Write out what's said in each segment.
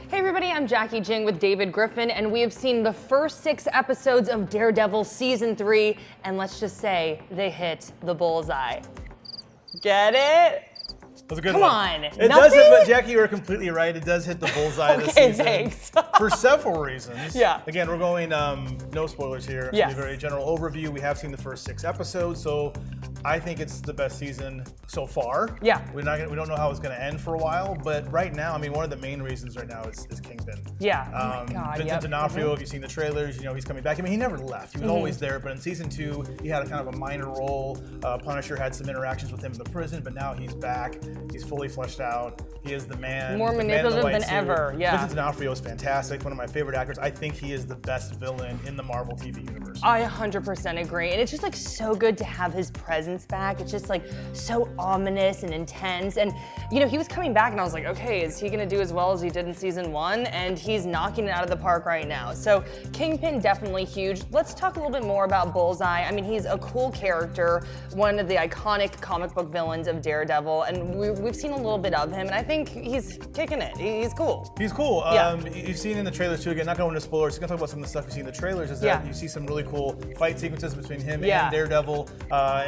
Hey everybody, I'm Jackie Jing with David Griffin, and we have seen the first 6 episodes of Daredevil Season 3, and let's just say they hit the bullseye. Get it? That was a good Come one. on. It Nothing? does hit, but Jackie, you were completely right. It does hit the bullseye this Okay, season. thanks. For several reasons. Yeah. Again, we're going no spoilers here. Yes. A very general overview. We have seen the first 6 episodes, so I think it's the best season so far. Yeah. We don't know how it's going to end for a while, but right now, I mean, one of the main reasons right now is Kingpin. Yeah. Oh my God. Vincent D'Onofrio, if you've seen the trailers, you know he's coming back. I mean, he never left. He was always there, but in season 2, he had a kind of a minor role. Punisher had some interactions with him in the prison, but now he's back. He's fully fleshed out. He is the man. More the man in the manipulative white than suit. ever, yeah. Vincent D'Onofrio is fantastic. One of my favorite actors. I think he is the best villain in the Marvel TV universe. I 100% agree, and it's just like so good to have his presence back. It's just like so ominous and intense, and you know, he was coming back and I was like, okay, is he gonna do as well as he did in season 1? And he's knocking it out of the park right now. So Kingpin, definitely huge. Let's talk a little bit more about Bullseye. I mean, he's a cool character, one of the iconic comic book villains of Daredevil, and we've seen a little bit of him, and I think he's kicking it. He's cool. He's cool. Yeah. You've seen in the trailers too, again, not going into spoilers, just gonna talk about some of the stuff you see in the trailers, is that Yeah. you see some really cool fight sequences between him Yeah. and Daredevil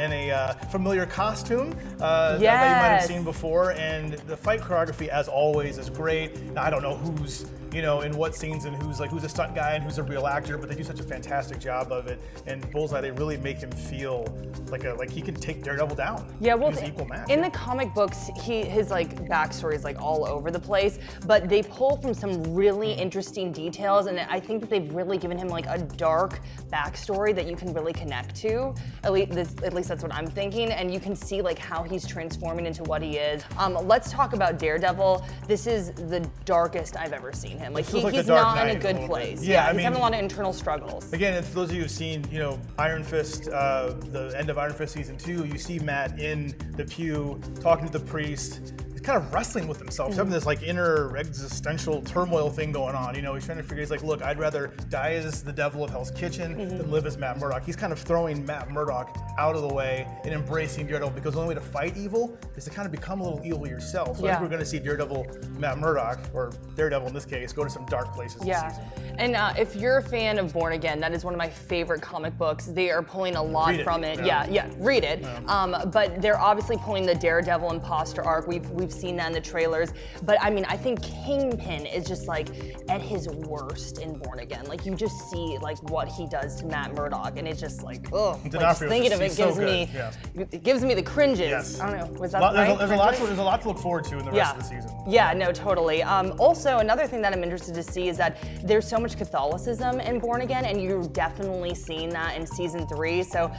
in a familiar costume that you might have Yes. seen before, and the fight choreography, as always, is great. Now, I don't know who's, you know, in what scenes and who's a stunt guy and who's a real actor, but they do such a fantastic job of it. And Bullseye, they really make him feel like he can take Daredevil down. Yeah, well, he's an equal match. in the comic books, his like backstory is like all over the place, but they pull from some really interesting details, and I think that they've really given him like a dark backstory that you can really connect to. At least that's what I'm thinking, and you can see like how he's transforming into what he is. Let's talk about Daredevil. This is the darkest I've ever seen him. Like feels like he's the Dark not in Knight a a good little bit. place. Yeah, I he's mean- having a lot of internal struggles. Again, if those of you who've seen, you know, Iron Fist, the end of Iron Fist season 2, you see Matt in the pew talking to the priest. He's kind of wrestling with himself. He's having this like inner existential turmoil thing going on. You know, he's trying to figure. He's like, look, I'd rather die as the devil of Hell's Kitchen than live as Matt Murdock. He's kind of throwing Matt Murdock out of the way and embracing Daredevil, because the only way to fight evil is to kind of become a little evil yourself. So I Yeah. think we're going to see Daredevil, Matt Murdock, or Daredevil in this case, go to some dark places Yeah, this season. and if you're a fan of Born Again, that is one of my favorite comic books. They are pulling a lot Read it. from it. Yeah. Yeah, read it. But they're obviously pulling the Daredevil imposter arc. We've seen that in the trailers. But I mean, I think Kingpin is just like at his worst in Born Again. Like you just see like what he does to Matt Murdock, and it's just like, ugh. Like, just D'Onofrio's thinking of it he's so gives good, me, yeah. it gives me the cringes. Yes. I don't know. Was that There's right? there's a lot to look forward to in the rest of the season. Yeah, no, totally. Also, another thing that I'm interested to see is that there's so much Catholicism in Born Again, and you're definitely seeing that in season 3. So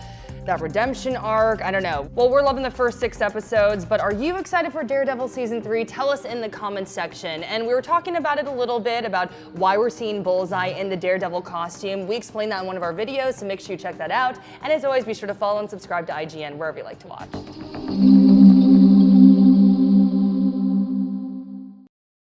that redemption arc, I don't know. Well, we're loving the first 6 episodes, but are you excited for Daredevil season 3? Tell us in the comments section. And we were talking about it a little bit, about why we're seeing Bullseye in the Daredevil costume. We explained that in one of our videos, so make sure you check that out. And as always, be sure to follow and subscribe to IGN wherever you like to watch.